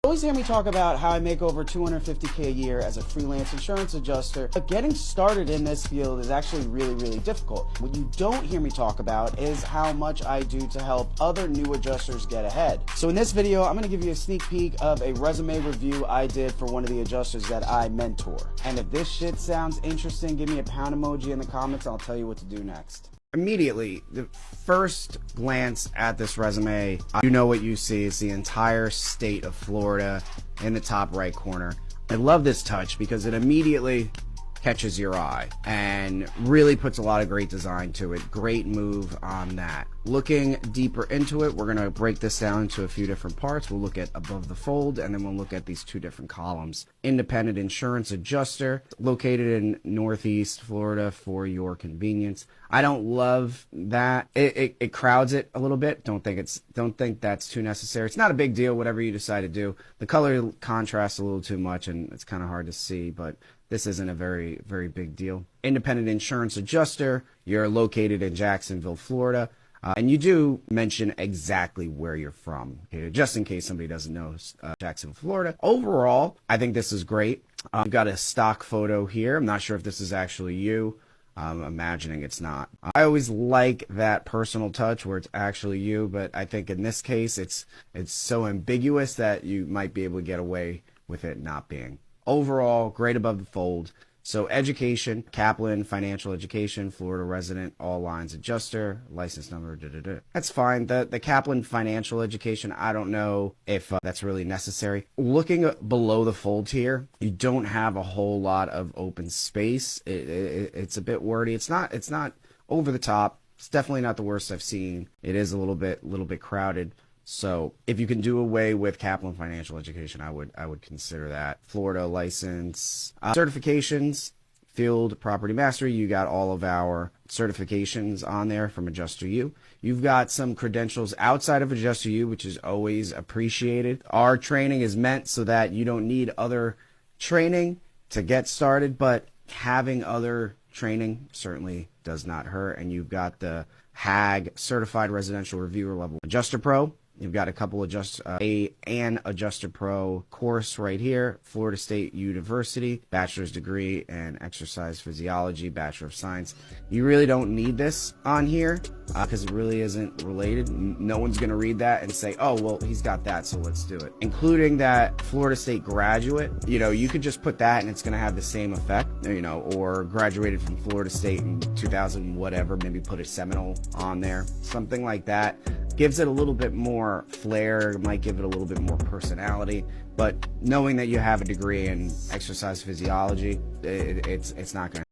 Always hear me talk about how I make over $250K a year as a freelance insurance adjuster, but getting started in this field is actually really difficult. What you don't hear me talk about is how much I do to help other new adjusters get ahead. So in this video, I'm going to give you a sneak peek of a resume review I did for one of the adjusters that I mentor. And if this shit sounds interesting, give me a pound emoji in the comments and I'll tell you what to do next. Immediately, the first glance at this resume, you know what you see is the entire state of Florida in the top right corner. I love this touch because it immediately catches your eye and really puts a lot of great design to it. Great move on that. Looking deeper into it, we're going to break this down into a few different parts. We'll look at above the fold, and then we'll look at these two different columns. Independent insurance adjuster, located in Northeast Florida for your convenience. I don't love that. It crowds it a little bit. Don't think that's too necessary. It's not a big deal, whatever you decide to do. The color contrasts a little too much, and it's kind of hard to see, but this isn't a very big deal. Independent insurance adjuster, you're located in Jacksonville, Florida. And you do mention exactly where you're from, okay, just in case somebody doesn't know Jacksonville, Florida. Overall, I think this is great. You've got a stock photo here. I'm not sure if this is actually you. I'm imagining it's not. I always like that personal touch where it's actually you, but I think in this case, it's so ambiguous that you might be able to get away with it not being. Overall, great above the fold. So education, Kaplan, financial education, Florida resident, all lines adjuster, license number, That's fine. The Kaplan financial education, I don't know if that's really necessary. Looking below the fold here, you don't have a whole lot of open space. It's a bit wordy. It's not over the top. It's definitely not the worst I've seen. It is a little bit crowded. So if you can do away with Kaplan financial education, I would consider that. Florida license, certifications, field property mastery. You got all of our certifications on there from Adjuster U. You've got some credentials outside of Adjuster U, which is always appreciated. Our training is meant so that you don't need other training to get started, but having other training certainly does not hurt. And you've got the HAG Certified Residential Reviewer Level Adjuster Pro. You've got a couple an Adjuster Pro course right here, Florida State University, bachelor's degree in exercise physiology, Bachelor of Science. You really don't need this on here because it really isn't related. No one's going to read that and say, oh, well, he's got that, so let's do it. Including that Florida State graduate, you could just put that and it's going to have the same effect, or graduated from Florida State in 2000, whatever, maybe put a Seminole on there, something like that. Gives it a little bit more flair, might give it a little bit more personality, but knowing that you have a degree in exercise physiology, it's not going to